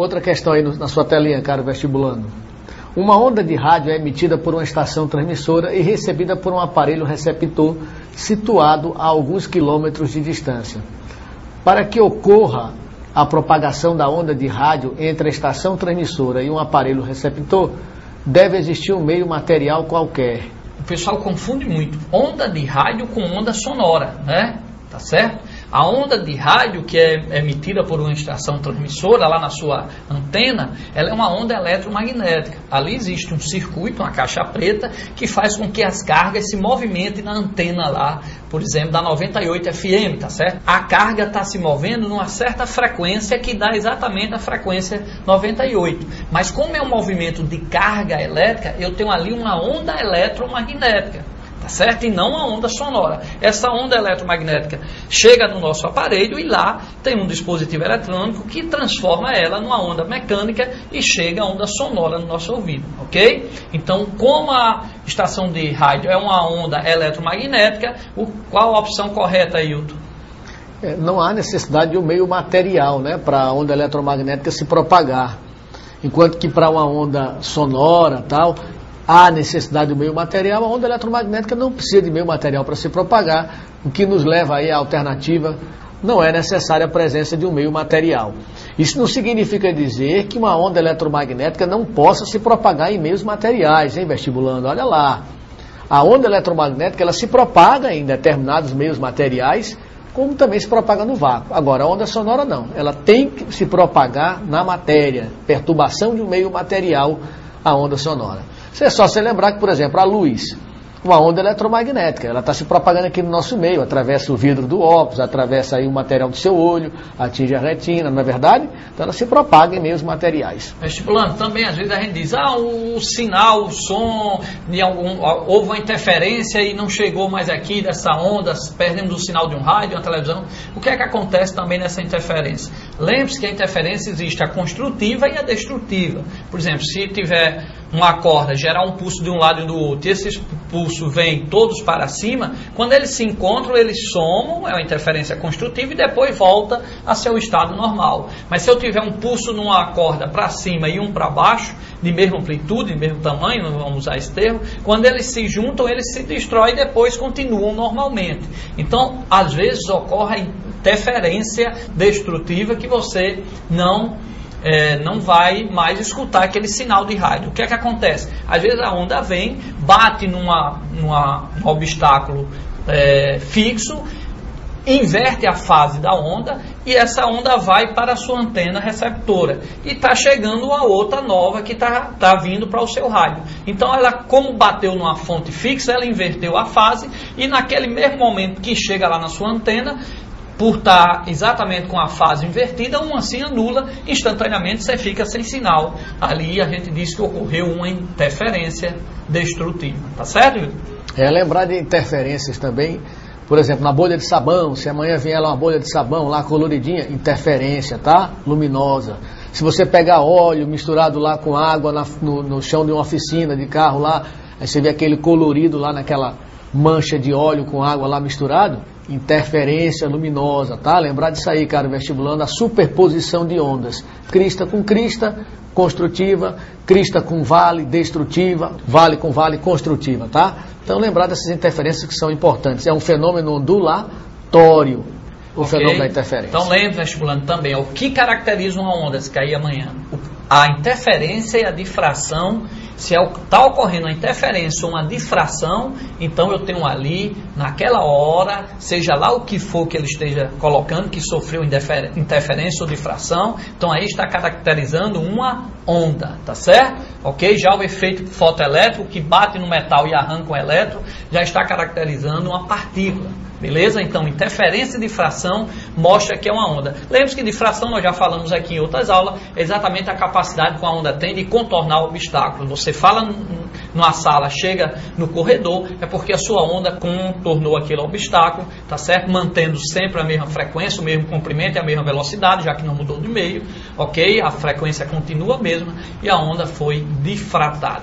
Outra questão aí na sua telinha, caro vestibulando. Uma onda de rádio é emitida por uma estação transmissora e recebida por um aparelho receptor situado a alguns quilômetros de distância. Para que ocorra a propagação da onda de rádio entre a estação transmissora e um aparelho receptor, deve existir um meio material qualquer. O pessoal confunde muito onda de rádio com onda sonora, né? Tá certo? A onda de rádio, que é emitida por uma estação transmissora lá na sua antena, ela é uma onda eletromagnética. Ali existe um circuito, uma caixa preta, que faz com que as cargas se movimentem na antena lá, por exemplo, da 98 FM, tá certo? A carga está se movendo numa certa frequência que dá exatamente a frequência 98. Mas como é um movimento de carga elétrica, eu tenho ali uma onda eletromagnética. Tá certo? E não a onda sonora. Essa onda eletromagnética chega no nosso aparelho e lá tem um dispositivo eletrônico que transforma ela numa onda mecânica e chega a onda sonora no nosso ouvido, ok? Então, como a estação de rádio é uma onda eletromagnética, qual a opção correta, Ailton? Não há necessidade de um meio material, né, para a onda eletromagnética se propagar. Enquanto que para uma onda sonora, tal, há necessidade do meio material. A onda eletromagnética não precisa de meio material para se propagar, o que nos leva aí à alternativa, não é necessária a presença de um meio material. Isso não significa dizer que uma onda eletromagnética não possa se propagar em meios materiais, hein, vestibulando? Olha lá, a onda eletromagnética ela se propaga em determinados meios materiais, como também se propaga no vácuo. Agora, a onda sonora não, ela tem que se propagar na matéria, perturbação de um meio material, a onda sonora. É só você lembrar que, por exemplo, a luz, uma onda eletromagnética, ela está se propagando aqui no nosso meio, atravessa o vidro do óculos, atravessa aí o material do seu olho, atinge a retina, não é verdade? Então ela se propaga em meios materiais. Vestibulando, também às vezes a gente diz, o sinal, o som, houve uma interferência e não chegou mais aqui dessa onda, perdemos o sinal de um rádio, uma televisão. O que é que acontece também nessa interferência? Lembre-se que a interferência existe a construtiva e a destrutiva. Por exemplo, se tiver uma corda, gerar um pulso de um lado e do outro, e esses pulsos vêm todos para cima, quando eles se encontram, eles somam, é uma interferência construtiva, e depois volta a seu estado normal. Mas se eu tiver um pulso numa corda para cima e um para baixo, de mesma amplitude, de mesmo tamanho, não vamos usar esse termo, quando eles se juntam, eles se destroem e depois continuam normalmente. Então, às vezes ocorre a interferência destrutiva que você não vai mais escutar aquele sinal de rádio. O que é que acontece? Às vezes a onda vem, bate num obstáculo fixo, inverte a fase da onda e essa onda vai para a sua antena receptora e está chegando a outra nova que está vindo para o seu rádio. Então ela, como bateu numa fonte fixa, ela inverteu a fase e naquele mesmo momento que chega lá na sua antena, por estar exatamente com a fase invertida, uma se anula, instantaneamente você fica sem sinal. Ali a gente diz que ocorreu uma interferência destrutiva. Tá certo? Lembrar de interferências também, por exemplo, na bolha de sabão, se amanhã vier lá uma bolha de sabão, lá coloridinha, interferência, tá? Luminosa. Se você pegar óleo misturado lá com água no chão de uma oficina de carro lá, aí você vê aquele colorido lá naquela mancha de óleo com água lá misturado, interferência luminosa, tá? Lembrar disso aí, cara, vestibulando, a superposição de ondas. Crista com crista, construtiva, crista com vale, destrutiva, vale com vale, construtiva, tá? Então lembrar dessas interferências que são importantes. É um fenômeno ondulatório, o fenômeno da interferência. Então lembre, vestibulando, também, o que caracteriza uma onda, se cair amanhã? A interferência e a difração. Se está ocorrendo uma interferência ou uma difração, então eu tenho ali, naquela hora, seja lá o que for que ele esteja colocando, que sofreu interferência ou difração, então aí está caracterizando uma onda, tá certo? Ok? Já o efeito fotoelétrico, que bate no metal e arranca o elétron, já está caracterizando uma partícula. Beleza? Então, interferência e difração mostra que é uma onda. Lembre-se que difração, nós já falamos aqui em outras aulas, é exatamente a capacidade que a onda tem de contornar obstáculos. Você fala numa sala, chega no corredor, é porque a sua onda contornou aquele obstáculo, tá certo? Mantendo sempre a mesma frequência, o mesmo comprimento e a mesma velocidade, já que não mudou de meio, ok? A frequência continua a mesma e a onda foi difratada.